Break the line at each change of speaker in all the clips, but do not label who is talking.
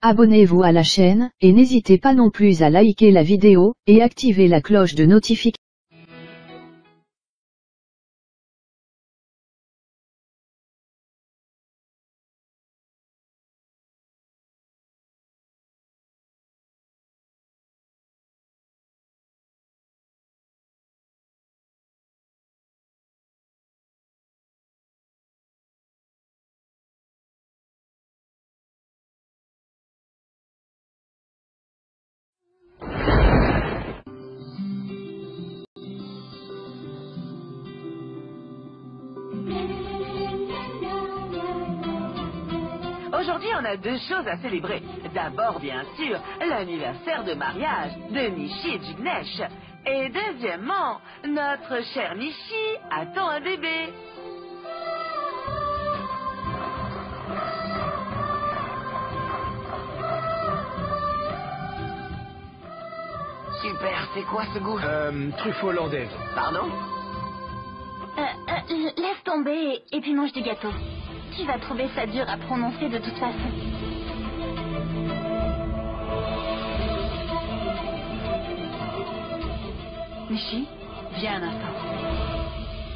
Abonnez-vous à la chaîne, et n'hésitez pas non plus à liker la vidéo, et activer la cloche de notification.
Aujourd'hui, on a deux choses à célébrer. D'abord, bien sûr, l'anniversaire de mariage de Nishi et Jignesh. Et deuxièmement, notre cher Nishi attend un bébé. Super, c'est quoi ce goût?
Truffe hollandaise.
Pardon?
Laisse tomber et puis mange du gâteau. Tu vas trouver ça dur à prononcer de toute façon.
Nishi, viens un instant.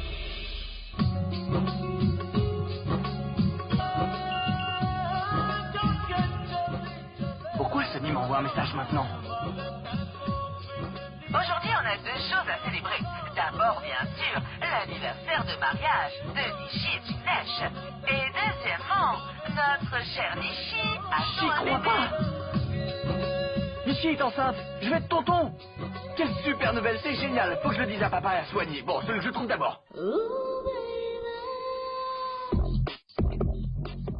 Pourquoi Sunny m'envoie un message maintenant?
Aujourd'hui, on a deux choses à célébrer. D'abord, bien sûr, l'anniversaire de mariage de Nishi et Jignesh. Et deuxièmement, notre cher Nishi
J'y
attend un
crois
bébé.
pas. Nishi est enceinte. Je vais être tonton. Quelle super nouvelle, c'est génial. Faut que je le dise à papa et à Soigny. Bon, celui que je trouve d'abord.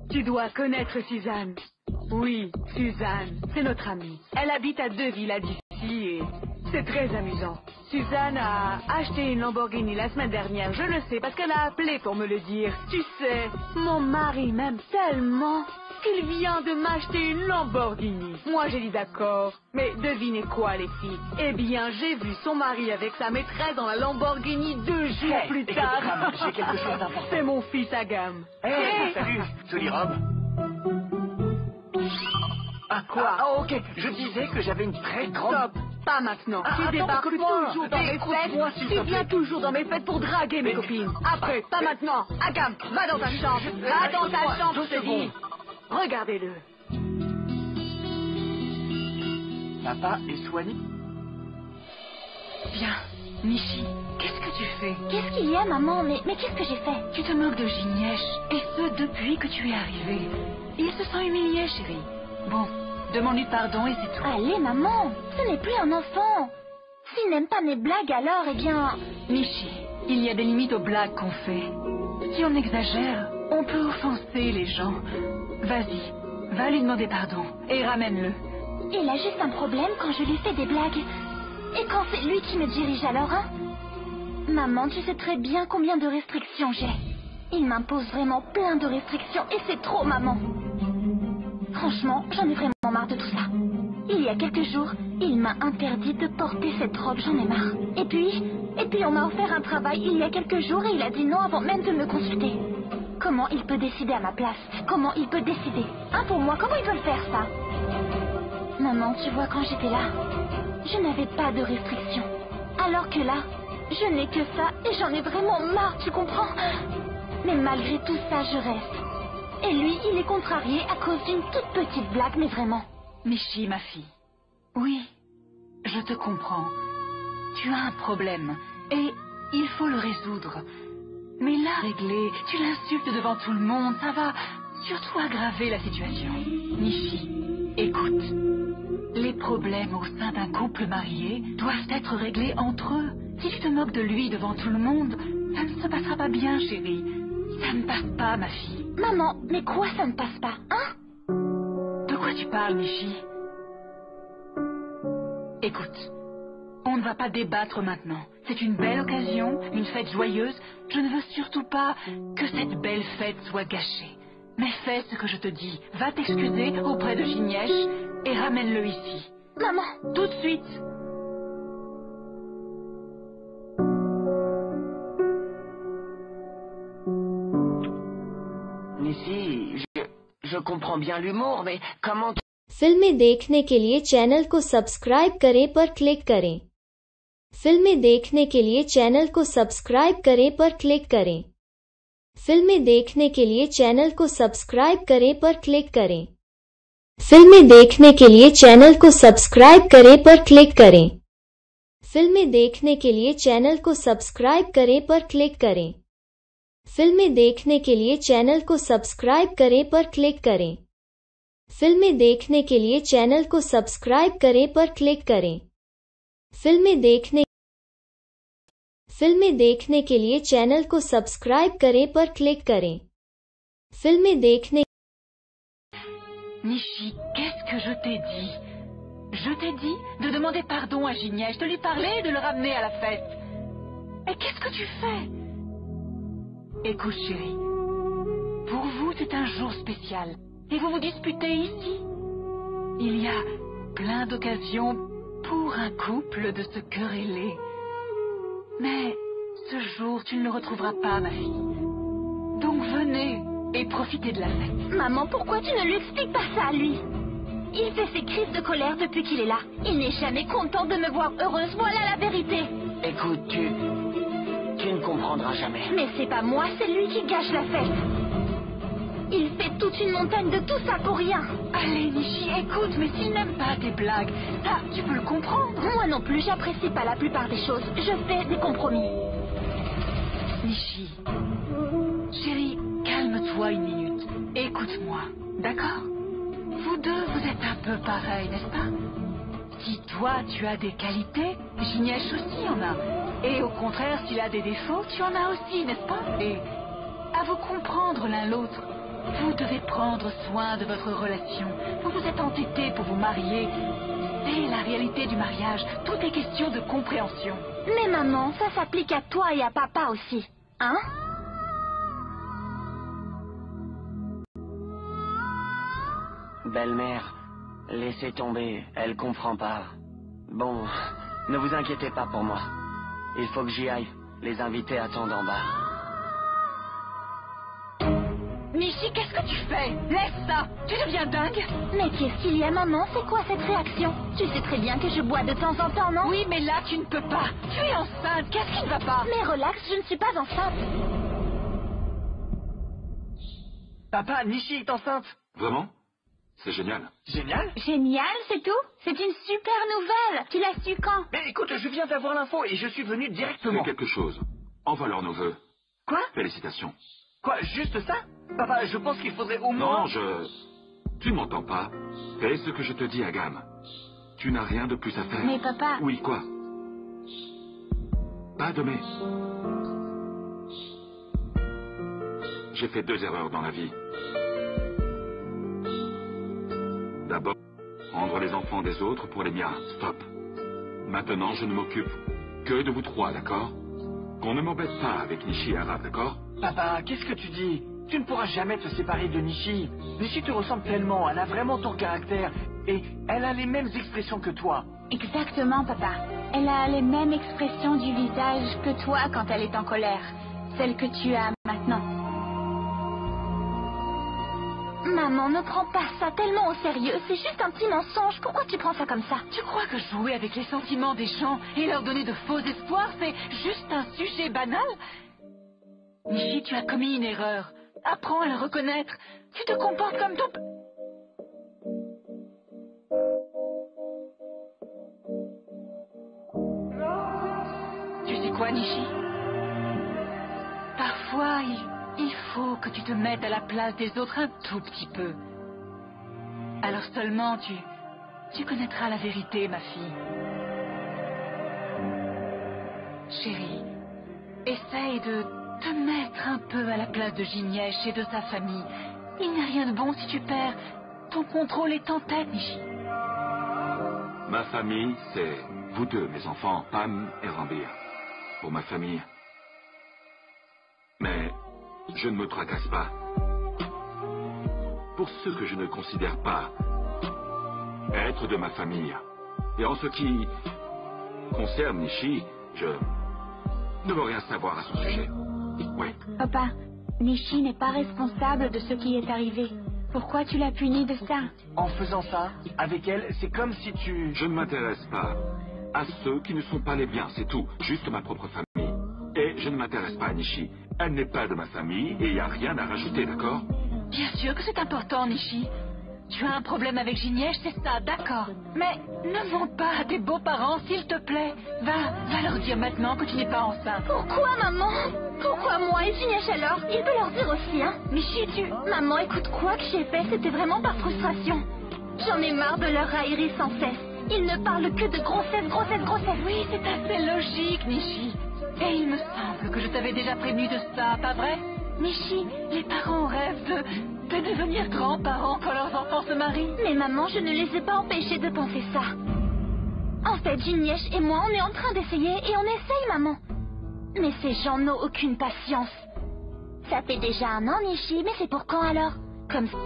Tu dois connaître Suzanne. Oui, Suzanne, c'est notre amie. Elle habite à 2 villas d'ici et c'est très amusant. Suzanne a acheté une Lamborghini la semaine dernière, je le sais, parce qu'elle a appelé pour me le dire. Tu sais, mon mari m'aime tellement qu'il vient de m'acheter une Lamborghini. Moi, j'ai dit d'accord. Mais devinez quoi, les filles? Eh bien, j'ai vu son mari avec sa maîtresse dans la Lamborghini 2 jours
Hey,
plus
écoute,
tard.
Ram, j'ai quelque chose d'important.
C'est mon fils Agam.
Hey, salut. Jolie robe.
À quoi?
Ok. Je disais que j'avais une très grande...
Stop, pas maintenant.
Ah,
Tu
attends,
débarques
écoute-moi.
toujours dans mes
Écoute-moi,
fêtes.
s'il
Tu
te
viens
plaît.
toujours dans mes fêtes pour draguer mes
Mais-
copines. Après, pas maintenant. Agam, va dans ta chambre. Va dans ta
Écoute-moi,
chambre,
2
je te dis. Regardez-le.
Papa et Soigny.
Bien, Nishi, qu'est-ce que tu fais?
Qu'est-ce qu'il y a, maman? Mais qu'est-ce que j'ai fait?
Tu te moques de Jignesh, et ce depuis que tu es arrivée. Il se sent humilié, chérie. Bon, demande-lui pardon et c'est tout.
Allez, maman, ce n'est plus un enfant. S'il n'aime pas mes blagues, alors, eh bien...
Nishi, il y a des limites aux blagues qu'on fait. Si on exagère, on peut offenser les gens. Vas-y, va lui demander pardon et ramène-le.
Il a juste un problème quand je lui fais des blagues. Et quand c'est lui qui me dirige alors, hein? Maman, tu sais très bien combien de restrictions j'ai. Il m'impose vraiment plein de restrictions et c'est trop, maman. Franchement, j'en ai vraiment marre de tout ça. Il y a quelques jours, il m'a interdit de porter cette robe, j'en ai marre. Et puis on m'a offert un travail il y a quelques jours et il a dit non avant même de me consulter. Comment il peut décider à ma place? Comment il peut décider? Hein, pour moi, comment il peut le faire, ça? Maman, tu vois, quand j'étais là, je n'avais pas de restrictions. Alors que là, je n'ai que ça et j'en ai vraiment marre, tu comprends? Mais malgré tout ça, je reste. Et lui, il est contrarié à cause d'une toute petite blague, mais vraiment.
Nishi, ma fille. Oui, je te comprends. Tu as un problème et il faut le résoudre. Mais là, régler, tu l'insultes devant tout le monde, ça va surtout aggraver la situation. Nishi, écoute. Les problèmes au sein d'un couple marié doivent être réglés entre eux. Si tu te moques de lui devant tout le monde, ça ne se passera pas bien, chérie. Ça ne passe pas, ma fille.
Maman, mais quoi ça ne passe pas, hein?
De quoi tu parles, Nishi? Écoute, on ne va pas débattre maintenant. C'est une belle occasion, une fête joyeuse. Je ne veux surtout pas que cette belle fête soit gâchée. Mais fais ce que je te dis. Va t'excuser auprès de Jignesh et ramène-le ici.
Maman!
Tout de suite.
Nishi, je comprends bien l'humour, mais comment...
फिल्में देखने के लिए चैनल को सब्सक्राइब करें पर क्लिक करें। फिल्में देखने के लिए चैनल को सब्सक्राइब करें पर क्लिक करें। फिल्में देखने के लिए चैनल को सब्सक्राइब करें पर क्लिक करें। फिल्में देखने के लिए चैनल को सब्सक्राइब करें पर क्लिक करें। फिल्में देखने के लिए चैनल को सब्सक्राइब करें पर क्लिक करें। फिल्में देखने के लिए चैनल को सब्सक्राइब करें पर क्लिक करें। फिल्में देखने के लिए चैनल को सब्सक्राइब करें पर क्लिक करें। फिल्में देखने के लिए चैनल को सब्सक्राइब करें पर क्लिक करें। फिल्में देखने
Nishi, qu'est-ce que je t'ai dit? Je t'ai dit de demander pardon à Ginette, de lui parler et de le ramener à la fête. Mais qu'est-ce que tu fais? Écoute chérie, pour vous c'est un jour spécial et vous vous disputez ici. Il y a plein d'occasions pour un couple de se quereller. Mais ce jour tu ne le retrouveras pas ma fille. Donc venez et profitez de la fête.
Maman, pourquoi tu ne lui expliques pas ça à lui? Il fait ses crises de colère depuis qu'il est là. Il n'est jamais content de me voir heureuse, voilà la vérité.
Écoute, tu ne comprendras jamais.
Mais c'est pas moi, c'est lui qui gâche la fête. Il fait toute une montagne de tout ça pour rien.
Allez Nishi, écoute, mais s'il n'aime pas tes blagues, ça, tu peux le comprendre.
Moi non plus, j'apprécie pas la plupart des choses. Je fais des compromis.
Nishi, chérie, calme-toi une minute. Écoute-moi, d'accord? Vous deux, vous êtes un peu pareils, n'est-ce pas? Si toi, tu as des qualités, Ginette aussi en a. Et au contraire, s'il a des défauts, tu en as aussi, n'est-ce pas? Et à vous comprendre l'un l'autre, vous devez prendre soin de votre relation. Vous vous êtes entêtés pour vous marier. C'est la réalité du mariage. Tout est question de compréhension.
Mais maman, ça s'applique à toi et à papa aussi. Hein?
Belle-mère, laissez tomber, elle comprend pas. Bon, ne vous inquiétez pas pour moi. Il faut que j'y aille. Les invités attendent en bas.
Nishi, qu'est-ce que tu fais? Laisse ça! Tu deviens dingue?
Mais qu'est-ce qu'il y a, maman? C'est quoi cette réaction? Tu sais très bien que je bois de temps en temps, non?
Oui, mais là, tu ne peux pas. Tu es enceinte. Qu'est-ce qui ne va pas?
Mais relax, je ne suis pas enceinte.
Papa, Nishi est enceinte.
Vraiment? C'est génial.
Génial.
Génial, c'est tout? C'est une super nouvelle. Tu l'as su quand?
Mais écoute, je viens d'avoir l'info et je suis venu directement.
Fais quelque chose. Envoie leur nos vœux.
Quoi?
Félicitations.
Quoi, juste ça? Papa, je pense qu'il faudrait au moins...
Non, Tu ne m'entends pas. Fais ce que je te dis, Agam. Tu n'as rien de plus à faire.
Mais papa...
Oui, quoi? Pas de mais. J'ai fait 2 erreurs dans la vie. D'abord, prendre les enfants des autres pour les miens. Stop. Maintenant, je ne m'occupe que de vous 3, d'accord? Qu'on ne m'embête pas avec Nishi et Arab, d'accord?
Papa, qu'est-ce que tu dis? Tu ne pourras jamais te séparer de Nishi. Nishi te ressemble tellement, elle a vraiment ton caractère. Et elle a les mêmes expressions que toi.
Exactement, papa. Elle a les mêmes expressions du visage que toi quand elle est en colère. Celles que tu as maintenant. Maman, ne prends pas ça tellement au sérieux. C'est juste un petit mensonge. Pourquoi tu prends ça comme ça?
Tu crois que jouer avec les sentiments des gens et leur donner de faux espoirs, c'est juste un sujet banal? Nishi, tu as commis une erreur. Apprends à le reconnaître. Tu te comportes comme ton... Tu sais quoi, Nishi? Parfois, il faut que tu te mettes à la place des autres un tout petit peu. Alors seulement tu connaîtras la vérité, ma fille. Chérie, essaye de te mettre un peu à la place de Ginette et de sa famille. Il n'y a rien de bon si tu perds. Ton contrôle est en tête, Nishi.
Ma famille, c'est vous deux, mes enfants, Pam et Rambir. Pour ma famille. Mais je ne me tracasse pas. Pour ceux que je ne considère pas être de ma famille. Et en ce qui concerne Nishi, je ne veux rien savoir à son sujet. Oui.
Papa, Nishi n'est pas responsable de ce qui est arrivé. Pourquoi tu l'as puni de ça?
En faisant ça, avec elle, c'est comme si tu...
Je ne m'intéresse pas à ceux qui ne sont pas les biens, c'est tout. Juste ma propre famille. Et je ne m'intéresse pas à Nishi. Elle n'est pas de ma famille et il n'y a rien à rajouter, d'accord?
Bien sûr que c'est important, Nishi. Tu as un problème avec Ginesh, c'est ça, d'accord. Mais ne mens pas à tes beaux-parents, s'il te plaît. Va leur dire maintenant que tu n'es pas enceinte.
Pourquoi, maman? Pourquoi moi et Ginesh alors? Il peut leur dire aussi, hein? Nishi, Maman, écoute, quoi que j'ai fait, c'était vraiment par frustration. J'en ai marre de leur raillerie sans cesse. Ils ne parlent que de grossesse, grossesse, grossesse.
Oui, c'est assez logique, Nishi. Et il me semble que je t'avais déjà prévenu de ça, pas vrai? Nishi, les parents rêvent de devenir grands-parents quand leurs enfants se marient.
Mais maman, je ne les ai pas empêchés de penser ça. En fait, Ginesh et moi, on est en train d'essayer et on essaye, maman. Mais ces gens n'ont aucune patience. Ça fait déjà 1 an, Nishi, mais c'est pour quand alors? Comme ça.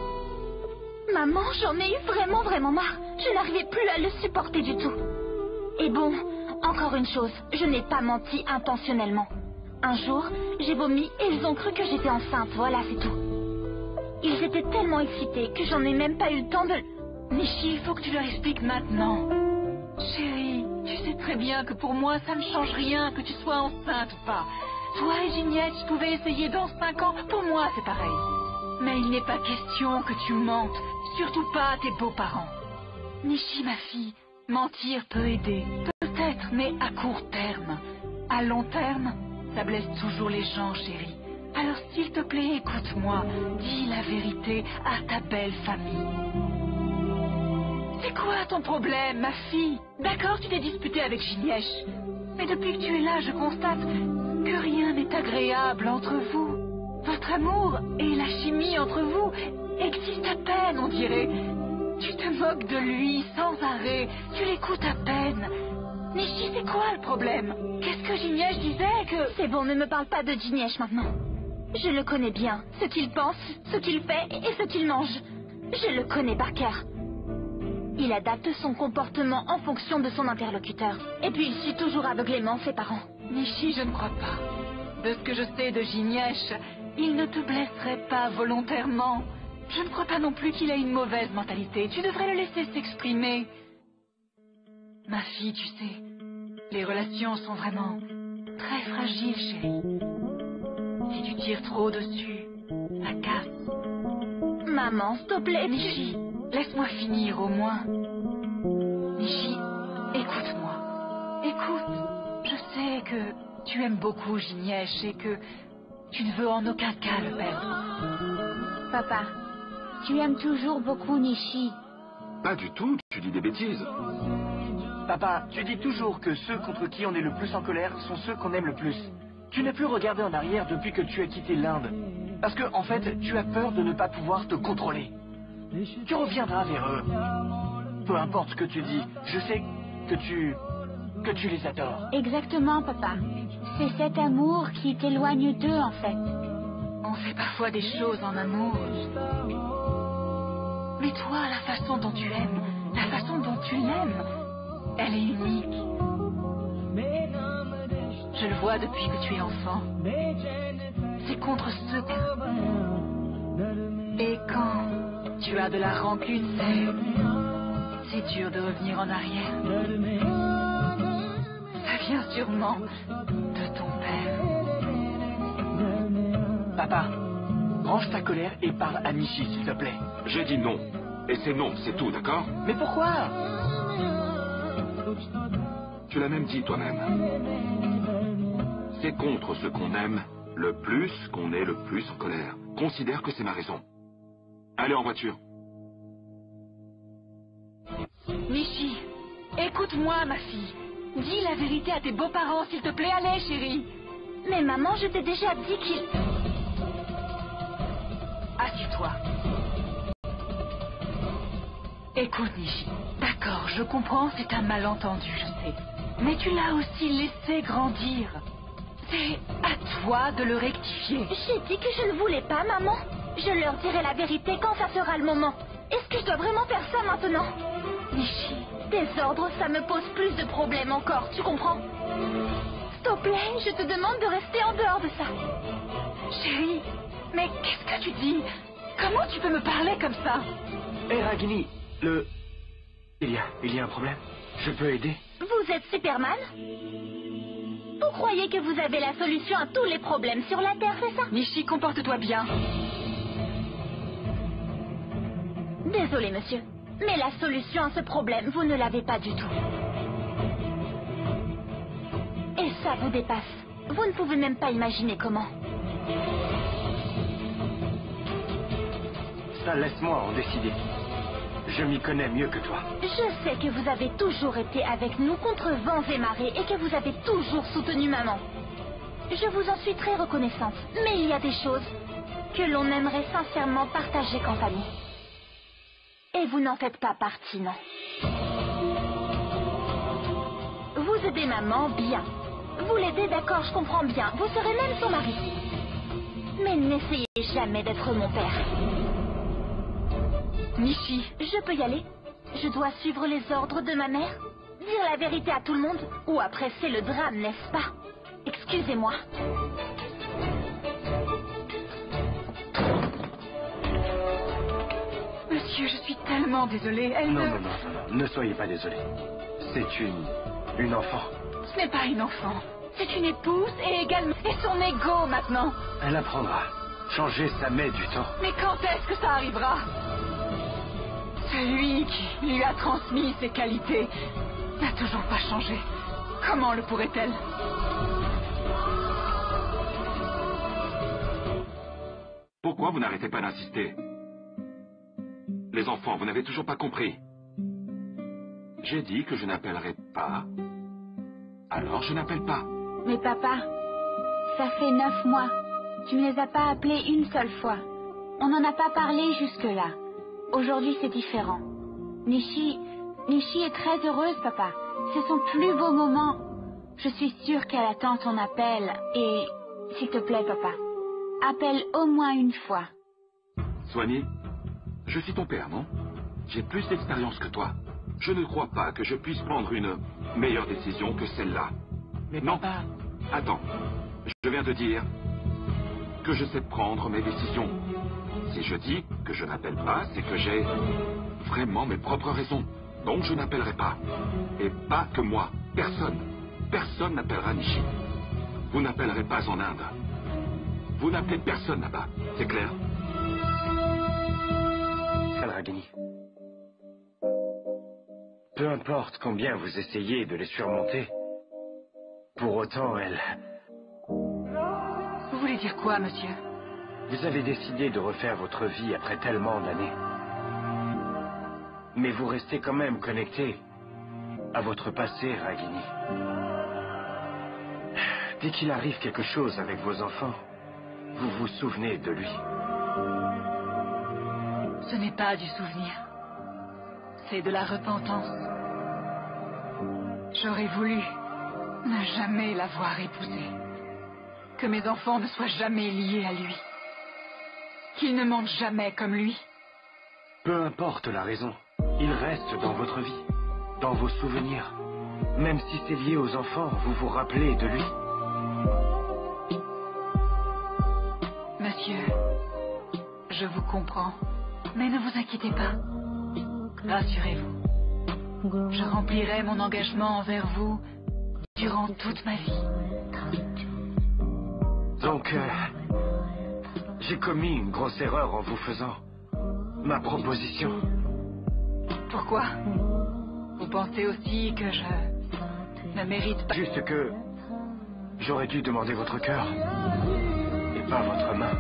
Maman, j'en ai eu vraiment, vraiment marre. Je n'arrivais plus à le supporter du tout. Et bon, encore une chose, je n'ai pas menti intentionnellement. Un jour, j'ai vomi et ils ont cru que j'étais enceinte, voilà, c'est tout. Ils étaient tellement excités que j'en ai même pas eu le temps de...
Nishi, il faut que tu leur expliques maintenant. Chérie, tu sais très bien que pour moi, ça ne change rien que tu sois enceinte ou pas. Toi et Ginesh pouvaient essayer dans 5 ans, pour moi c'est pareil. Mais il n'est pas question que tu mentes, surtout pas à tes beaux-parents. Nishi, ma fille, mentir peut aider, peut-être, mais à court terme. À long terme, ça blesse toujours les gens, chérie. Alors s'il te plaît, écoute-moi, dis la vérité à ta belle famille. C'est quoi ton problème, ma fille? D'accord, tu t'es disputée avec Ginesh. Mais depuis que tu es là, je constate que rien n'est agréable entre vous. Votre amour et la chimie entre vous existent à peine, on dirait. Tu te moques de lui sans arrêt, tu l'écoutes à peine. Nishi, c'est quoi le problème? Qu'est-ce que Ginesh disait que...
C'est bon, ne me parle pas de Ginesh maintenant. Je le connais bien, ce qu'il pense, ce qu'il fait et ce qu'il mange. Je le connais par cœur. Il adapte son comportement en fonction de son interlocuteur. Et puis il suit toujours aveuglément ses parents.
Nishi, je ne crois pas. De ce que je sais de Ginesh, il ne te blesserait pas volontairement. Je ne crois pas non plus qu'il a une mauvaise mentalité. Tu devrais le laisser s'exprimer. Ma fille, tu sais, les relations sont vraiment très fragiles, chérie. Si tu tires trop dessus, ça casse.
Maman, s'il te plaît,
Nishi, laisse-moi finir au moins. Nishi, écoute-moi. Écoute, je sais que tu aimes beaucoup Ginesh et que tu ne veux en aucun cas le perdre.
Papa, tu aimes toujours beaucoup Nishi.
Pas du tout, tu dis des bêtises.
Papa, tu dis toujours que ceux contre qui on est le plus en colère sont ceux qu'on aime le plus. Tu n'as plus regardé en arrière depuis que tu as quitté l'Inde. Parce que, en fait, tu as peur de ne pas pouvoir te contrôler. Tu reviendras vers eux. Peu importe ce que tu dis, je sais que tu les adores.
Exactement, papa. C'est cet amour qui t'éloigne d'eux, en fait.
On fait parfois des choses en amour. Mais toi, la façon dont tu aimes, la façon dont tu l'aimes, elle est unique. Je le vois depuis que tu es enfant. C'est contre ceux que... Et quand tu as de la rancune, c'est dur de revenir en arrière. Ça vient sûrement de ton père.
Papa, range ta colère et parle à Nishi, s'il te plaît.
J'ai dit non. Et c'est non, c'est tout, d'accord?
Mais pourquoi?
Tu l'as même dit toi-même. C'est contre ce qu'on aime le plus qu'on est le plus en colère. Considère que c'est ma raison. Allez en voiture.
Nishi, écoute-moi, ma fille. Dis la vérité à tes beaux-parents, s'il te plaît. Allez, chérie.
Mais maman, je t'ai déjà dit qu'il...
Assieds-toi. Écoute, Nishi. D'accord, je comprends, c'est un malentendu, je sais. Mais tu l'as aussi laissé grandir. C'est à toi de le rectifier.
J'ai dit que je ne voulais pas, maman. Je leur dirai la vérité quand ça sera le moment. Est-ce que je dois vraiment faire ça maintenant?
Nishi,
tes ordres, ça me pose plus de problèmes encore, tu comprends? S'il te plaît, je te demande de rester en dehors de ça.
Chérie, mais qu'est-ce que tu dis? Comment tu peux me parler comme ça?
Hé, Ragini, Il y a un problème? Je peux aider?
Vous êtes Superman? Vous croyez que vous avez la solution à tous les problèmes sur la Terre, c'est ça?
Nishi, comporte-toi bien.
Désolé, monsieur. Mais la solution à ce problème, vous ne l'avez pas du tout. Et ça vous dépasse. Vous ne pouvez même pas imaginer comment.
Ça, laisse-moi en décider. Je m'y connais mieux que toi.
Je sais que vous avez toujours été avec nous contre vents et marées et que vous avez toujours soutenu maman. Je vous en suis très reconnaissante. Mais il y a des choses que l'on aimerait sincèrement partager qu'en famille. Et vous n'en faites pas partie, non. Vous aidez maman, bien. Vous l'aidez, d'accord, je comprends bien. Vous serez même son mari. Mais n'essayez jamais d'être mon père.
Nishi,
Je peux y aller? Je dois suivre les ordres de ma mère? Dire la vérité à tout le monde? Ou après c'est le drame, n'est-ce pas? Excusez-moi.
monsieur, je suis tellement désolée.
Non, ne soyez pas désolé. C'est une enfant.
Ce n'est pas une enfant. C'est une épouse et également... Et son ego, maintenant.
Elle apprendra. Changer, ça met du temps.
Mais quand est-ce que ça arrivera? Celui qui lui a transmis ses qualités n'a toujours pas changé. Comment le pourrait-elle?
Pourquoi vous n'arrêtez pas d'insister? Les enfants, vous n'avez toujours pas compris. J'ai dit que je n'appellerai pas. Alors je n'appelle pas.
Mais papa, ça fait 9 mois. Tu ne les as pas appelés une seule fois. On n'en a pas parlé jusque-là. Aujourd'hui, c'est différent. Nishi est très heureuse, papa. C'est son plus beau moment. Je suis sûre qu'elle attend ton appel. Et, s'il te plaît, papa, appelle au moins une fois.
Soigné, je suis ton père, non? J'ai plus d'expérience que toi. Je ne crois pas que je puisse prendre une meilleure décision que celle-là.
Mais
non.
papa...
Attends, je viens de dire que je sais prendre mes décisions. Si je dis que je n'appelle pas, c'est que j'ai vraiment mes propres raisons. Donc je n'appellerai pas. Et pas que moi. Personne. Personne n'appellera Nishi. Vous n'appellerez pas en Inde. Vous n'appelez personne là-bas. C'est clair?
Ragini. Peu importe combien vous essayez de les surmonter, pour autant,
Vous voulez dire quoi, monsieur?
Vous avez décidé de refaire votre vie après tellement d'années. Mais vous restez quand même connecté à votre passé, Ragini. Dès qu'il arrive quelque chose avec vos enfants, vous vous souvenez de lui.
Ce n'est pas du souvenir. C'est de la repentance. J'aurais voulu ne jamais l'avoir épousé. Que mes enfants ne soient jamais liés à lui. Qu'ils ne mentent jamais comme lui.
Peu importe la raison, il reste dans votre vie, dans vos souvenirs. Même si c'est lié aux enfants, vous vous rappelez de lui.
Monsieur, je vous comprends. Mais ne vous inquiétez pas. Rassurez-vous. Je remplirai mon engagement envers vous durant toute ma vie.
Donc, j'ai commis une grosse erreur en vous faisant ma proposition.
Pourquoi? Vous pensez aussi que je ne mérite pas...
Juste que j'aurais dû demander votre cœur et pas votre main.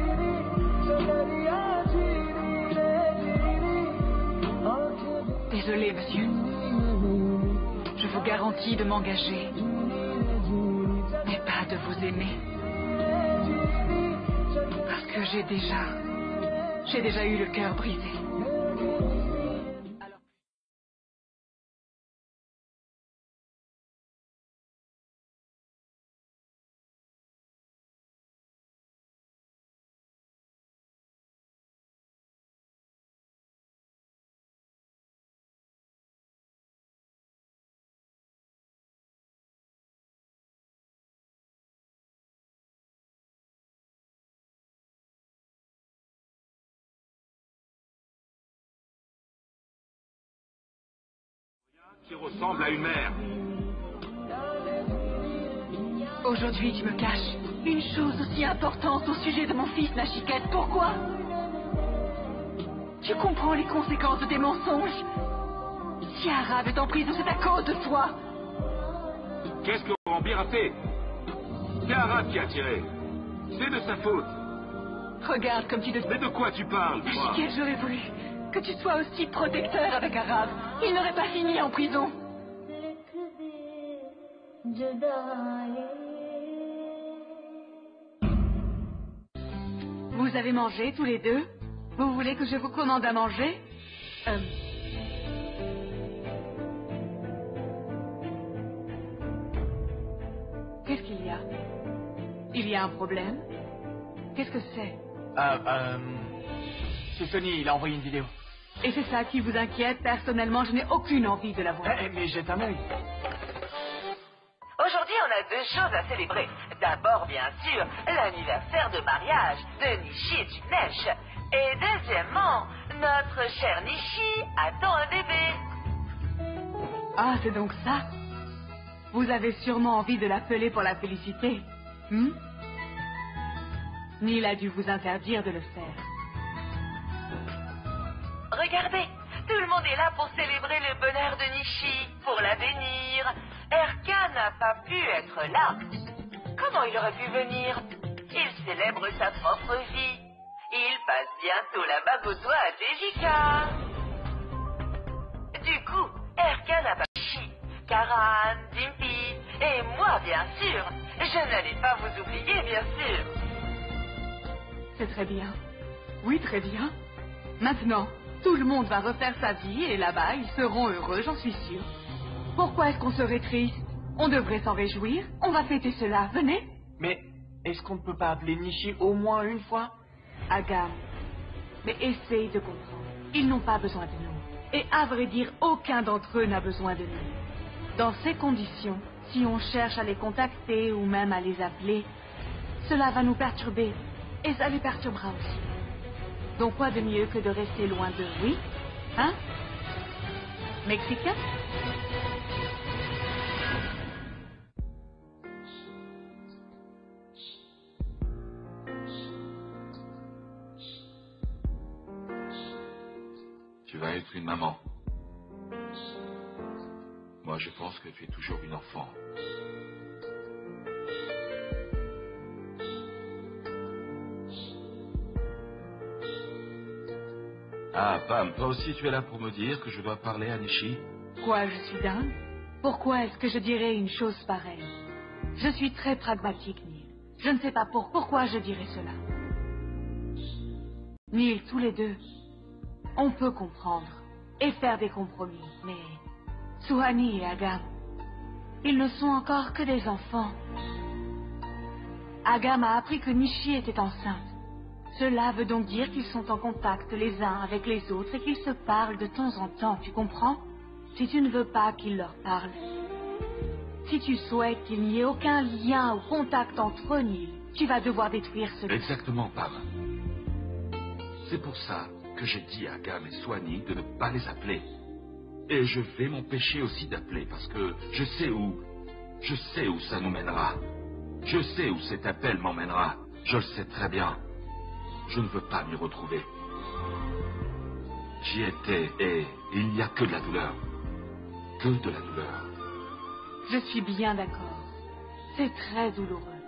Désolé, monsieur. Je vous garantis de m'engager, mais pas de vous aimer. Parce que j'ai déjà eu le cœur brisé.
Qui ressemble à une mère.
Aujourd'hui, tu me caches une chose aussi importante au sujet de mon fils, Nachiket. Pourquoi? Tu comprends les conséquences de tes mensonges? Si Arabe est en prison, c'est à cause de toi.
Qu'est-ce que Rambir a fait? C'est Arabe qui a tiré. C'est de sa faute.
Regarde comme tu te...
Mais de quoi tu parles, toi?
Nachiket, j'aurais voulu que tu sois aussi protecteur avec Arabe. Il n'aurait pas fini en prison. Vous avez mangé tous les deux? Vous voulez que je vous commande à manger? Qu'est-ce qu'il y a? Il y a un problème? Qu'est-ce que c'est?
C'est Tony, il a envoyé une vidéo.
Et c'est ça qui vous inquiète? Personnellement, je n'ai aucune envie de la voir.
Mais jette un œil.
Aujourd'hui, on a deux choses à célébrer. D'abord, bien sûr, l'anniversaire de mariage de Nishi et Jignesh. Et deuxièmement, notre cher Nishi attend un bébé.
Ah, c'est donc ça? Vous avez sûrement envie de l'appeler pour la féliciter. Neil a dû vous interdire de le faire.
Regardez, tout le monde est là pour célébrer le bonheur de Nishi, pour la bénir. Erka n'a pas pu être là. Comment il aurait pu venir? Il célèbre sa propre vie. Il passe bientôt la bague au doigt à Dejika. Du coup, Erka n'a pas Nishi, Karan, Dimpy et moi, bien sûr. Je n'allais pas vous oublier, bien sûr.
C'est très bien. Oui, très bien. Maintenant, tout le monde va refaire sa vie et là-bas, ils seront heureux, j'en suis sûre. Pourquoi est-ce qu'on serait triste? On devrait s'en réjouir. On va fêter cela. Venez.
Mais est-ce qu'on ne peut pas appeler Nishi au moins une fois?
Agam, mais essaye de comprendre. Ils n'ont pas besoin de nous. Et à vrai dire, aucun d'entre eux n'a besoin de nous. Dans ces conditions, si on cherche à les contacter ou même à les appeler, cela va nous perturber. Et ça les perturbera aussi. Donc quoi de mieux que de rester loin d'eux, oui? Hein? Mexicain?
Tu vas être une maman. Moi, je pense que tu es toujours une enfant. Ah, Pam, toi aussi tu es là pour me dire que je dois parler à Nishi?
Quoi, je suis dingue? Pourquoi est-ce que je dirais une chose pareille? Je suis très pragmatique, Neil. Je ne sais pas pourquoi je dirais cela. Neil, tous les deux, on peut comprendre et faire des compromis, mais Suhani et Agam, ils ne sont encore que des enfants. Agam a appris que Nishi était enceinte. Cela veut donc dire qu'ils sont en contact les uns avec les autres et qu'ils se parlent de temps en temps, tu comprends? Si tu ne veux pas qu'ils leur parlent, si tu souhaites qu'il n'y ait aucun lien ou contact entre eux, Neil, tu vas devoir détruire cela.
Exactement, Pam. C'est pour ça que j'ai dit à Agam et Suhani de ne pas les appeler. Et je vais m'empêcher aussi d'appeler parce que je sais où ça nous mènera. Je sais où cet appel m'emmènera. Je le sais très bien. Je ne veux pas m'y retrouver. J'y étais et il n'y a que de la douleur. Que de la douleur.
Je suis bien d'accord. C'est très douloureux.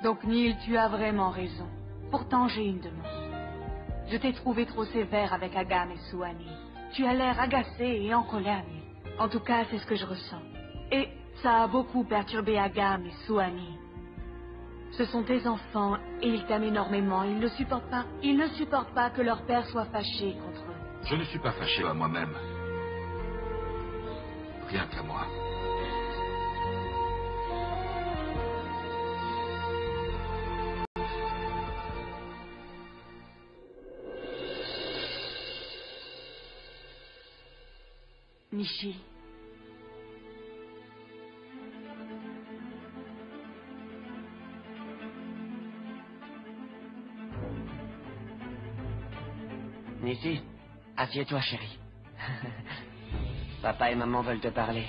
Donc Neil, tu as vraiment raison. Pourtant, j'ai une demande. Je t'ai trouvé trop sévère avec Agam et Suhani. Tu as l'air agacé et en colère, Neil. En tout cas, c'est ce que je ressens. Et ça a beaucoup perturbé Agam et Suhani. Ce sont tes enfants et ils t'aiment énormément. Ils ne supportent pas que leur père soit fâché contre eux.
Je ne suis pas fâché à moi-même. Rien qu'à moi.
Nishi.
Nishi, assieds-toi, chérie. Papa et maman veulent te parler.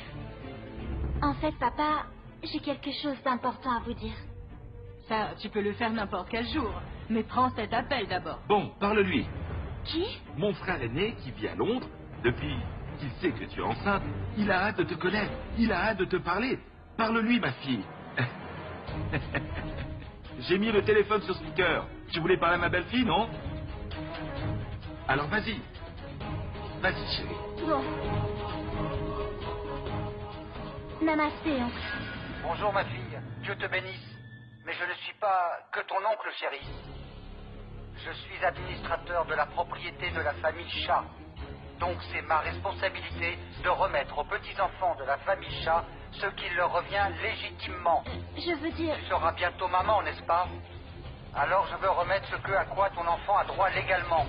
En fait, papa, j'ai quelque chose d'important à vous dire.
Ça, tu peux le faire n'importe quel jour. Mais prends cet appel d'abord.
Bon, parle-lui.
Qui?
Mon frère aîné qui vit à Londres, depuis qu'il sait que tu es enceinte, il a hâte de te connaître, il a hâte de te parler. Parle-lui, ma fille. J'ai mis le téléphone sur speaker. Tu voulais parler à ma belle-fille, non? Alors vas-y. Vas-y, chérie.
Bon. Namasté, oncle.
Bonjour ma fille, Dieu te bénisse. Mais je ne suis pas que ton oncle chéri. Je suis administrateur de la propriété de la famille Chat. Donc c'est ma responsabilité de remettre aux petits-enfants de la famille Chat ce qui leur revient légitimement.
Je veux dire...
Tu seras bientôt maman, n'est-ce pas? Alors je veux remettre ce à quoi ton enfant a droit légalement.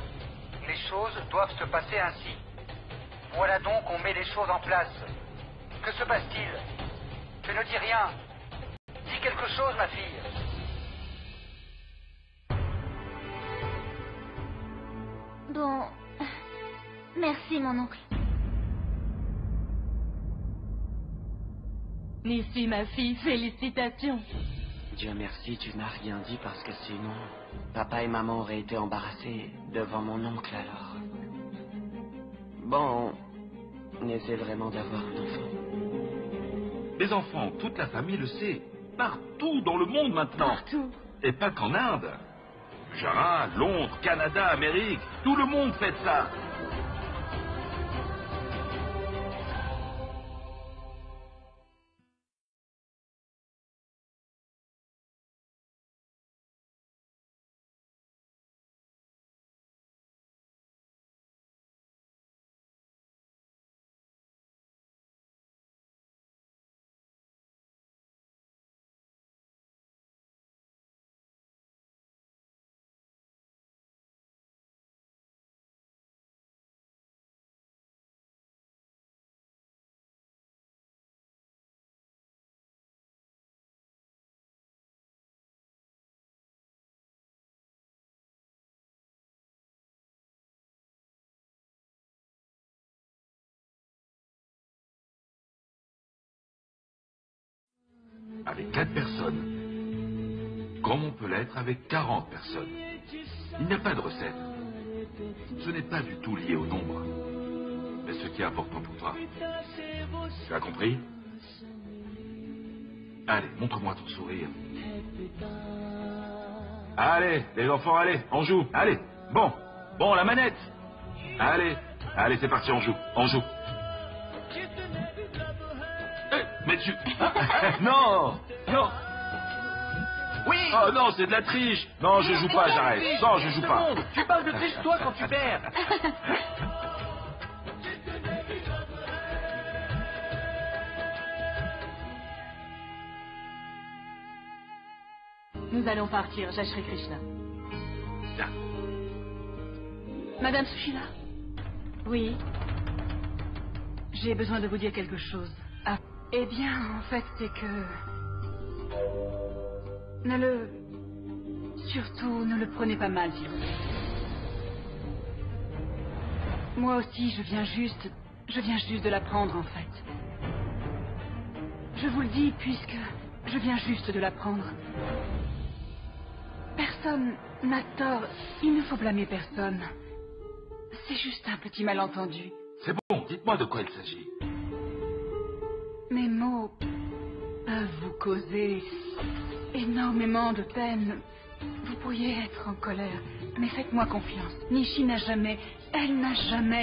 Les choses doivent se passer ainsi. Voilà donc on met les choses en place. Que se passe-t-il? Tu ne dis rien. Dis quelque chose, ma fille.
Bon... Merci, mon oncle.
Nissy, ma fille, félicitations.
Dieu merci, tu n'as rien dit parce que sinon, papa et maman auraient été embarrassés devant mon oncle alors. Bon, on essaie vraiment d'avoir un enfant.
Les enfants, toute la famille le sait. Partout dans le monde maintenant.
Partout.
Et pas qu'en Inde. Gujarat, Londres, Canada, Amérique, tout le monde fait ça. Avec 4 personnes, comme on peut l'être avec 40 personnes. Il n'y a pas de recette. Ce n'est pas du tout lié au nombre. Mais ce qui est important pour toi. Tu as compris? Allez, montre-moi ton sourire. Allez, les enfants, allez, on joue. Allez, bon, la manette. Allez, c'est parti, on joue. Mais tu... Non.
Oui.
Oh non, c'est de la triche. Non, je joue pas, j'arrête. Non, je joue pas.
Tu parles de triche, toi, quand tu perds.
Nous allons partir, Jai Shri Krishna.
Tiens.
Madame Sushila? Oui. J'ai besoin de vous dire quelque chose. Ah. Eh bien, en fait, c'est que... Surtout, ne le prenez pas mal, s'il vous plaît. Moi aussi, je viens juste de l'apprendre, en fait. Je vous le dis, puisque je viens juste de l'apprendre. Personne n'a tort. Il ne faut blâmer personne. C'est juste un petit malentendu.
C'est bon, dites-moi de quoi il s'agit.
Mes mots peuvent vous causer énormément de peine. Vous pourriez être en colère, mais faites-moi confiance. Nishi n'a jamais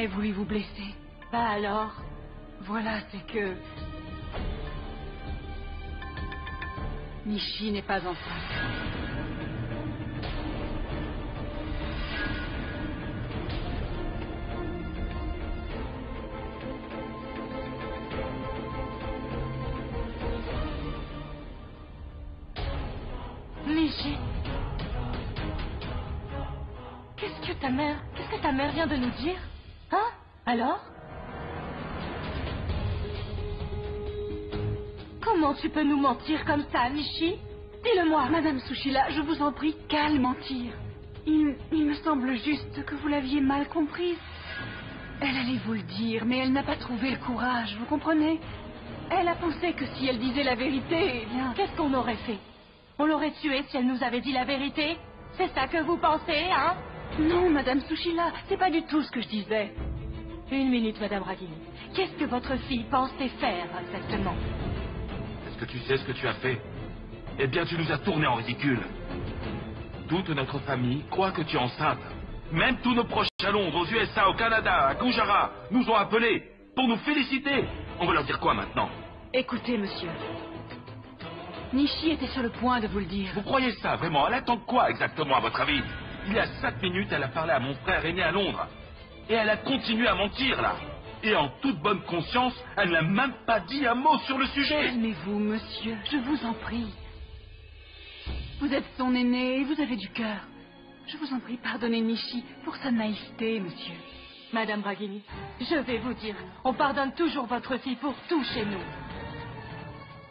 voulu vous blesser. Bah alors? Voilà, c'est que... Nishi n'est pas enceinte. Nishi. Qu'est-ce que ta mère vient de nous dire? Hein? Alors? Comment tu peux nous mentir comme ça, Nishi? Dis-le-moi. Madame Sushila, je vous en prie, qu'à le mentir. Il me semble juste que vous l'aviez mal comprise.
Elle allait vous le dire, mais elle n'a pas trouvé le courage, vous comprenez? Elle a pensé que si elle disait la vérité, eh bien...
Qu'est-ce qu'on aurait fait? On l'aurait tuée si elle nous avait dit la vérité? C'est ça que vous pensez, hein?
Non, Madame Sushila, c'est pas du tout ce que je disais.
Une minute, Madame Ragini. Qu'est-ce que votre fille pensait faire, exactement?
Est-ce que tu sais ce que tu as fait? Eh bien, tu nous as tournés en ridicule. Toute notre famille croit que tu es enceinte. Même tous nos proches à Londres, aux USA, au Canada, à Gujarat, nous ont appelés pour nous féliciter. On va leur dire quoi maintenant?
Écoutez, monsieur. Nishi était sur le point de vous le dire.
Vous croyez ça, vraiment? Elle attend quoi exactement, à votre avis? Il y a 5 minutes, elle a parlé à mon frère aîné à Londres. Et elle a continué à mentir, là. Et en toute bonne conscience, elle n'a même pas dit un mot sur le sujet.
Calmez-vous, monsieur, je vous en prie. Vous êtes son aîné et vous avez du cœur. Je vous en prie, pardonnez Nishi pour sa naïveté, monsieur.
Madame Ragini, je vais vous dire, on pardonne toujours votre fille pour tout chez nous.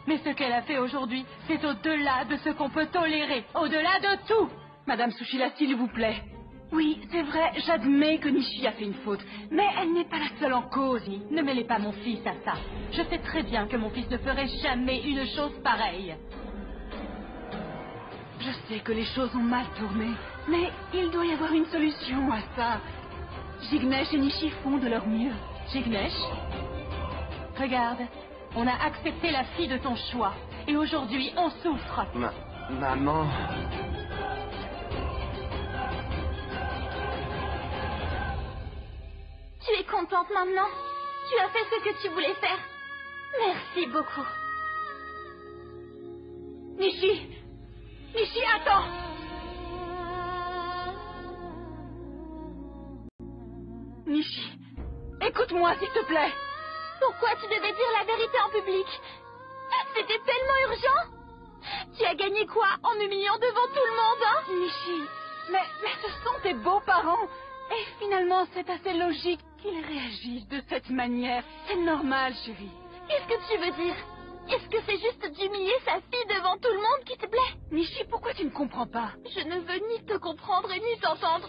Mais ce qu'elle a fait aujourd'hui, c'est au-delà de ce qu'on peut tolérer, au-delà de tout.
Madame Sushila, s'il vous plaît. Oui, c'est vrai, j'admets que Nishi a fait une faute, mais elle n'est pas la seule en cause.
Ne mêlez pas mon fils à ça. Je sais très bien que mon fils ne ferait jamais une chose pareille.
Je sais que les choses ont mal tourné, mais il doit y avoir une solution à ça. Jignesh et Nishi font de leur mieux.
Jignesh, regarde, on a accepté la fille de ton choix, et aujourd'hui on souffre.
Maman...
Tu es contente maintenant? Tu as fait ce que tu voulais faire. Merci beaucoup.
Nishi! Nishi, attends! Nishi, écoute-moi, s'il te plaît.
Pourquoi tu devais dire la vérité en public? C'était tellement urgent. Tu as gagné quoi en m'humiliant devant tout le monde, hein?
Nishi, mais ce sont tes beaux-parents. Et finalement, c'est assez logique qu'ils réagissent de cette manière. C'est normal, chérie.
Qu'est-ce que tu veux dire? Est-ce que c'est juste d'humilier sa fille devant tout le monde qui te plaît?
Nishi, pourquoi tu ne comprends pas?
Je ne veux ni te comprendre ni t'entendre.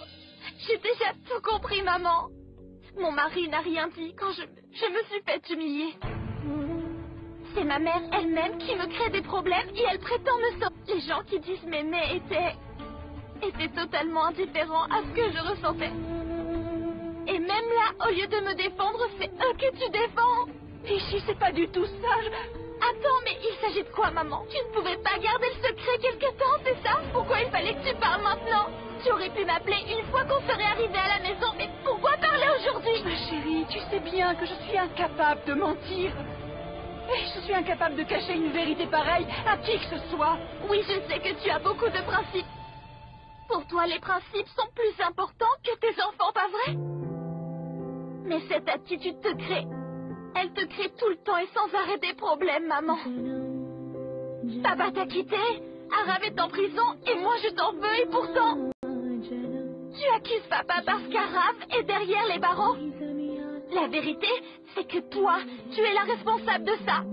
J'ai déjà tout compris, maman. Mon mari n'a rien dit quand je me suis fait humilier. C'est ma mère elle-même qui me crée des problèmes et elle prétend me sauver. Les gens qui disent m'aimer étaient totalement indifférents à ce que je ressentais. Et même là, au lieu de me défendre, c'est eux que tu défends.
Nishi, c'est pas du tout ça.
Attends, mais il s'agit de quoi, maman? Tu ne pouvais pas garder le secret quelque temps, c'est ça? Pourquoi il fallait que tu parles maintenant? Tu aurais pu m'appeler une fois qu'on serait arrivé à la maison, mais pourquoi parler aujourd'hui?
Ma chérie, tu sais bien que je suis incapable de mentir. Et je suis incapable de cacher une vérité pareille à qui que ce soit.
Oui, je sais que tu as beaucoup de principes. Pour toi, les principes sont plus importants que tes enfants, pas vrai? Mais cette attitude te crée. Elle te crée tout le temps et sans arrêt des problèmes, maman. Papa t'a quitté, Arav est en prison et moi je t'en veux et pourtant... Tu accuses papa parce qu'Arav est derrière les barreaux. La vérité, c'est que toi, tu es la responsable de ça.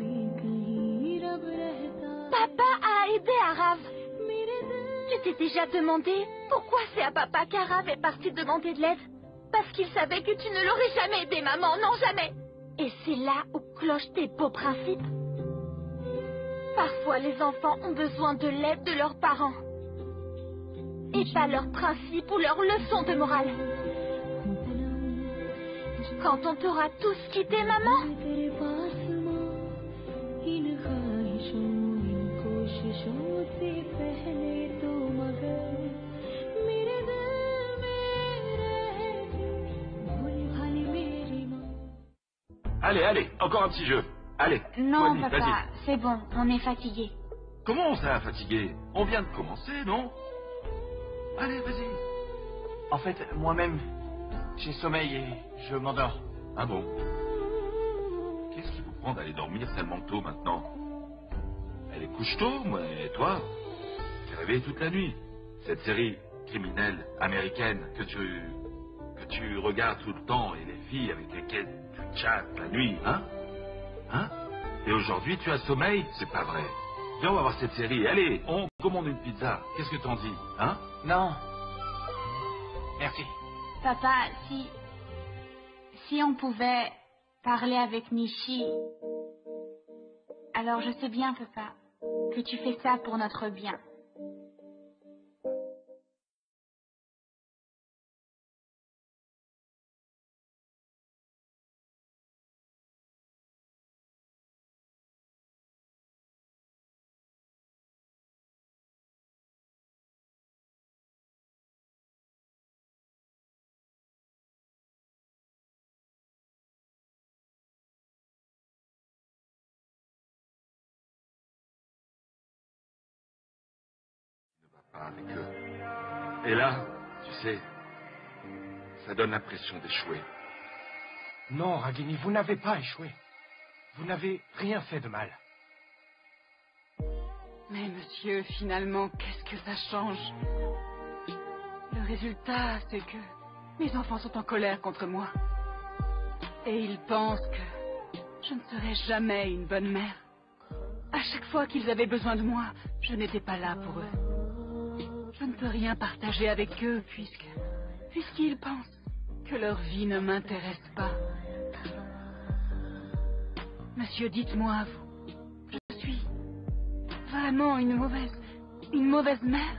Papa a aidé Arav. Tu t'es déjà demandé pourquoi c'est à papa qu'Arav est parti demander de l'aide? Parce qu'il savait que tu ne l'aurais jamais aidé, maman, non jamais. Et c'est là où clochent tes beaux principes. Parfois, les enfants ont besoin de l'aide de leurs parents. Et pas leurs principes ou leurs leçons de morale. Quand on t'aura tous quitté, maman,
Allez, allez, encore un petit jeu. Allez,
non,
vas-y,
papa,
vas-y.
c'est bon, on est fatigué.
Comment ça, fatigué? On vient de commencer, non? Allez, vas-y.
En fait, moi-même, j'ai sommeil et je m'endors.
Ah bon? Qu'est-ce qui vous prend d'aller dormir tellement tôt maintenant? Elle est couche tôt, mais toi, t'es réveillé toute la nuit. Cette série criminelle américaine que tu regardes tout le temps et les filles avec lesquelles tu chattes la nuit, hein? Hein? Et aujourd'hui, tu as sommeil? C'est pas vrai. Viens, on va voir cette série. Allez, on commande une pizza. Qu'est-ce que t'en dis, hein?
Non. Merci.
Papa, Si on pouvait parler avec Nishi... Alors je sais bien, papa, que tu fais ça pour notre bien.
Avec eux. Et là, tu sais, ça donne l'impression d'échouer.
Non, Ragini, vous n'avez pas échoué. Vous n'avez rien fait de mal.
Mais monsieur, finalement, qu'est-ce que ça change? Le résultat, c'est que mes enfants sont en colère contre moi. Et ils pensent que je ne serai jamais une bonne mère. À chaque fois qu'ils avaient besoin de moi, je n'étais pas là pour eux. Je ne peux rien partager avec eux puisqu'ils pensent que leur vie ne m'intéresse pas. Monsieur, dites-moi, vous, je suis vraiment une mauvaise mère?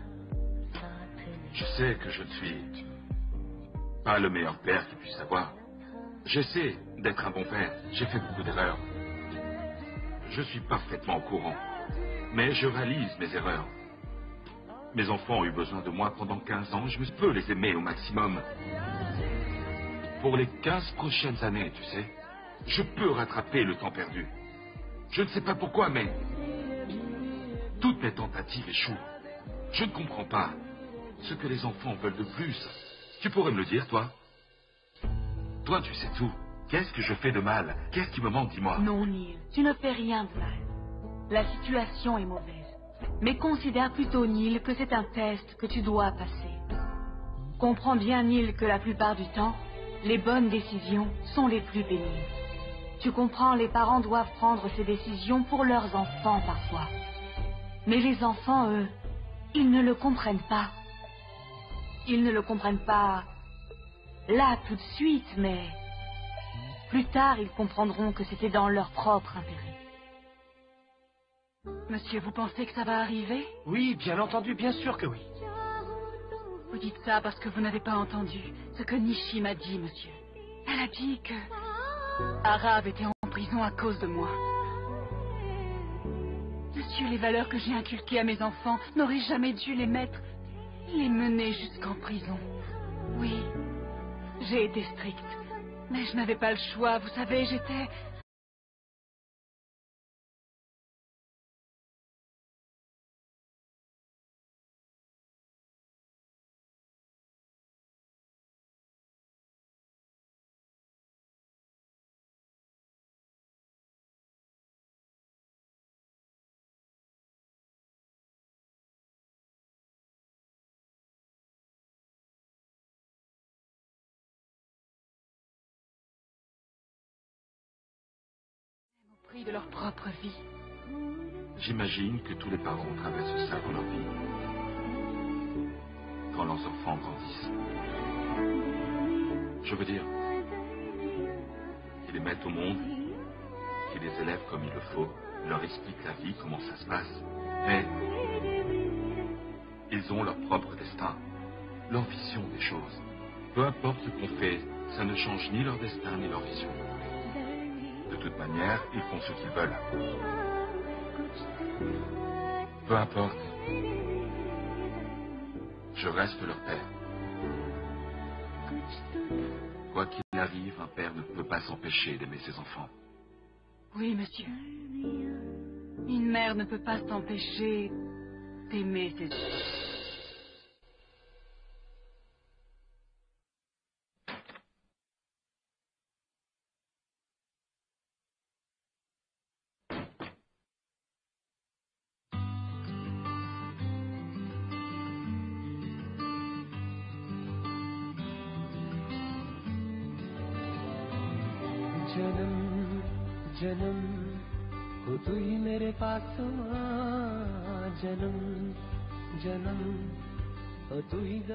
Je sais que je ne suis pas le meilleur père qu'il puisse avoir. J'essaie d'être un bon père. J'ai fait beaucoup d'erreurs. Je suis parfaitement au courant. Mais je réalise mes erreurs. Mes enfants ont eu besoin de moi pendant 15 ans. Je peux les aimer au maximum. Pour les 15 prochaines années, tu sais, je peux rattraper le temps perdu. Je ne sais pas pourquoi, mais toutes mes tentatives échouent. Je ne comprends pas ce que les enfants veulent de plus. Tu pourrais me le dire, toi? Toi, tu sais tout. Qu'est-ce que je fais de mal? Qu'est-ce qui me manque, dis-moi?
Non, Neil, tu ne fais rien de mal. La situation est mauvaise. Mais considère plutôt, Neil, que c'est un test que tu dois passer. Comprends bien, Neil, que la plupart du temps, les bonnes décisions sont les plus pénibles. Tu comprends, les parents doivent prendre ces décisions pour leurs enfants parfois. Mais les enfants, eux, ils ne le comprennent pas. Ils ne le comprennent pas là tout de suite, mais plus tard, ils comprendront que c'était dans leur propre intérêt.
Monsieur, vous pensez que ça va arriver?
Oui, bien entendu, bien sûr que oui.
Vous dites ça parce que vous n'avez pas entendu ce que Nishi m'a dit, monsieur. Elle a dit que Arav était en prison à cause de moi. Monsieur, les valeurs que j'ai inculquées à mes enfants n'auraient jamais dû les mener jusqu'en prison. Oui, j'ai été stricte, mais je n'avais pas le choix, vous savez, j'étais... au prix de leur propre vie.
J'imagine que tous les parents traversent ça dans leur vie. Quand leurs enfants grandissent. Je veux dire, qu'ils les mettent au monde, qu'ils les élèvent comme il le faut, leur expliquent la vie, comment ça se passe. Mais ils ont leur propre destin, leur vision des choses. Peu importe ce qu'on fait, ça ne change ni leur destin ni leur vision. De toute manière, ils font ce qu'ils veulent. Peu importe. Je reste leur père. Quoi qu'il arrive, un père ne peut pas s'empêcher d'aimer ses enfants.
Oui, monsieur. Une mère ne peut pas s'empêcher d'aimer ses enfants.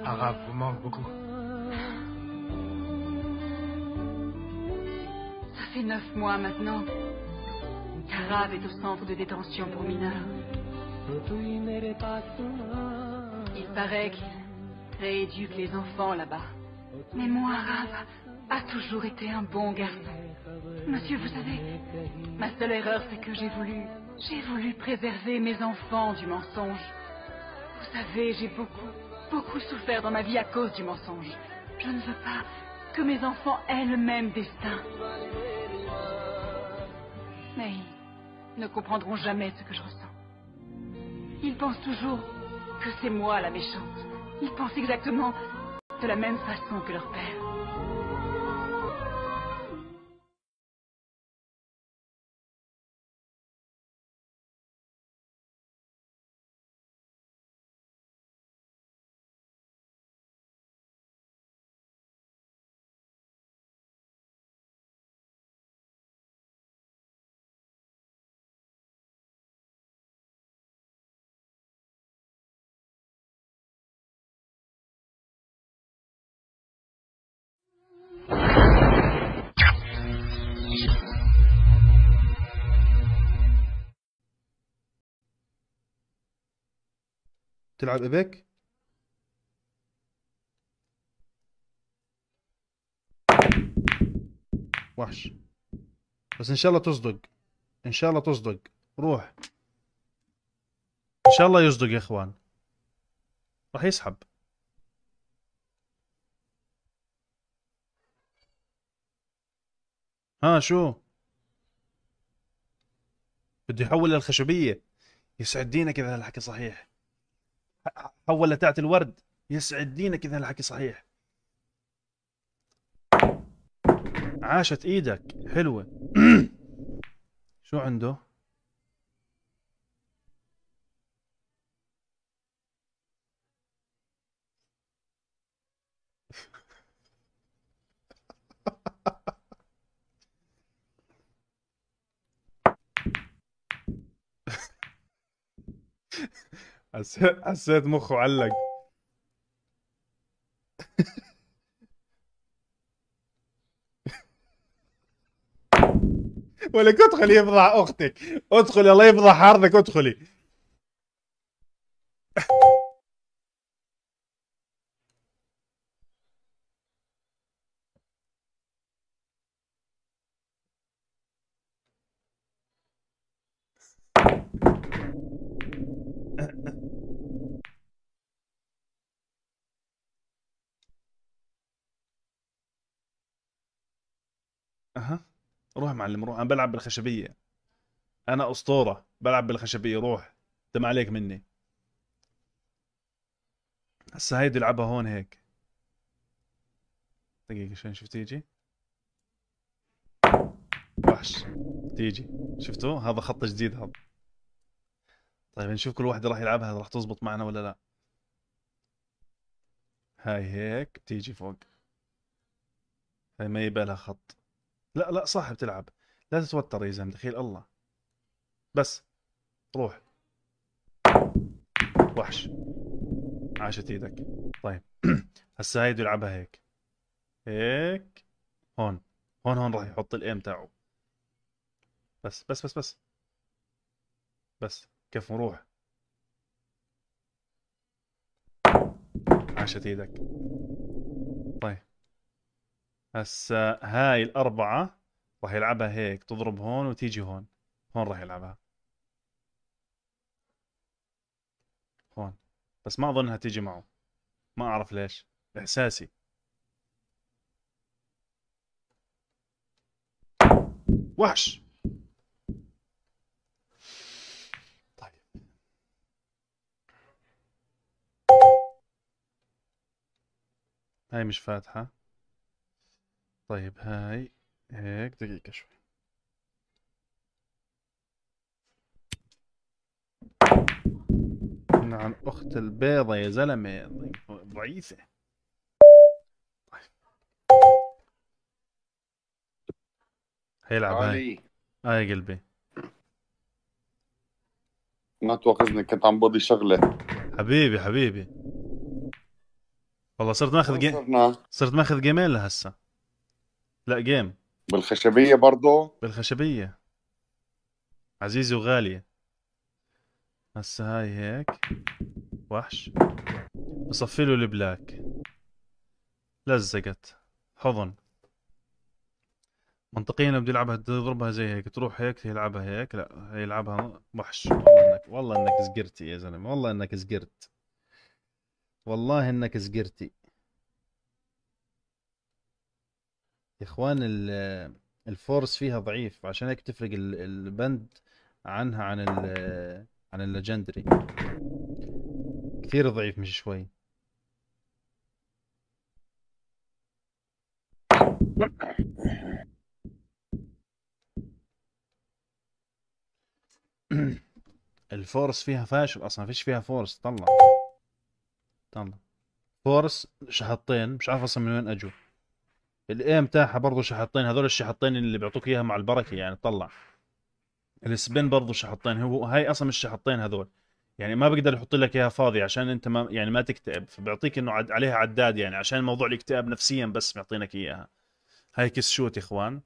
Arav vous manque beaucoup.
fait 9 mois maintenant. Carav est au centre de détention pour mineurs. Il paraît qu'il rééduque les enfants là-bas. Mais moi, Rav a toujours été un bon garçon. Monsieur, vous savez, ma seule erreur, c'est que j'ai voulu préserver mes enfants du mensonge. Vous savez, j'ai beaucoup souffert dans ma vie à cause du mensonge. Je ne veux pas que mes enfants aient le même destin. Mais ils ne comprendront jamais ce que je ressens. Ils pensent toujours que c'est moi la méchante. Ils pensent exactement de la même façon que leur père.
تلعب إبك؟ وحش. بس إن شاء الله تصدق. إن شاء الله تصدق. روح. إن شاء الله يصدق يا إخوان. راح يسحب. ها شو؟ بده يحول للخشبية. يسعد دينك إذا هالحكي صحيح. حول لتاعت الورد. يسعد دينك إذا الحكي صحيح. عاشت إيدك حلوة. شو عنده؟ حسيت مخه علق. ولك ادخلي يفضح اختك. ادخلي الله يفضح عرضك. ادخلي. اها روح معلم روح. انا بلعب بالخشبيه. انا اسطوره بلعب بالخشبيه. روح. دم عليك مني. هسه هيدي العبها هون هيك. دقيقه شوي نشوف تيجي. وحش. تيجي. شفتوا هذا خط جديد هذا. طيب نشوف كل واحده راح يلعبها راح تزبط معنا ولا لا. هاي هيك بتيجي فوق. هاي ما يبالها خط. لا لا صح بتلعب. لا تتوتر يا زلمه. دخيل الله. بس روح. وحش. عاشت ايدك. طيب هسه هاي بده يلعبها هيك. هيك. هون راح يحط الايم تاعه. بس كيف نروح. عاشت ايدك. طيب هسه هاي الأربعة راح يلعبها هيك. تضرب هون وتيجي هون. هون راح يلعبها. هون. بس ما أظنها تيجي معه. ما أعرف ليش. إحساسي. وحش. طيب هاي مش فاتحة. طيب هاي هيك. دقيقة شوي. عن أخت البيضة يا زلمة. ضعيفة. طيب هيلعب هاي. يا قلبي
ما تواخذني كنت عم بقضي شغلة.
حبيبي والله صرت ماخذ جيمين لهسه. لا جيم
بالخشبية برضه.
بالخشبية عزيزة وغالية. هسه هاي هيك وحش، بصفي له البلاك، لزقت حضن. منطقيا لو بده يلعبها تضربها زي هيك، تروح هيك يلعبها هيك، لا يلعبها وحش. والله انك زقرتي يا زلمه، والله انك زقرت، والله انك زقرتي يا اخوان. الفورس فيها ضعيف، عشان هيك تفرق البند عنها عن الليجندري. كثير ضعيف مش شوي. الفورس فيها فاشل اصلا، فيش فيها فورس. طلع فورس شحطين، مش عارف اصلا من وين اجوا. الايم تاعها برضه شحطين، هذول الشحطين اللي بيعطوك اياها مع البركه يعني. طلع السبين برضه شحطين، هاي اصلا مش شحطين هذول يعني. ما بقدر يحط لك اياها فاضيه عشان انت ما يعني ما تكتئب، فبيعطيك انه عليها عداد يعني، عشان موضوع الاكتئاب نفسيا بس بيعطينك اياها. هاي كيس شوت يا اخوان.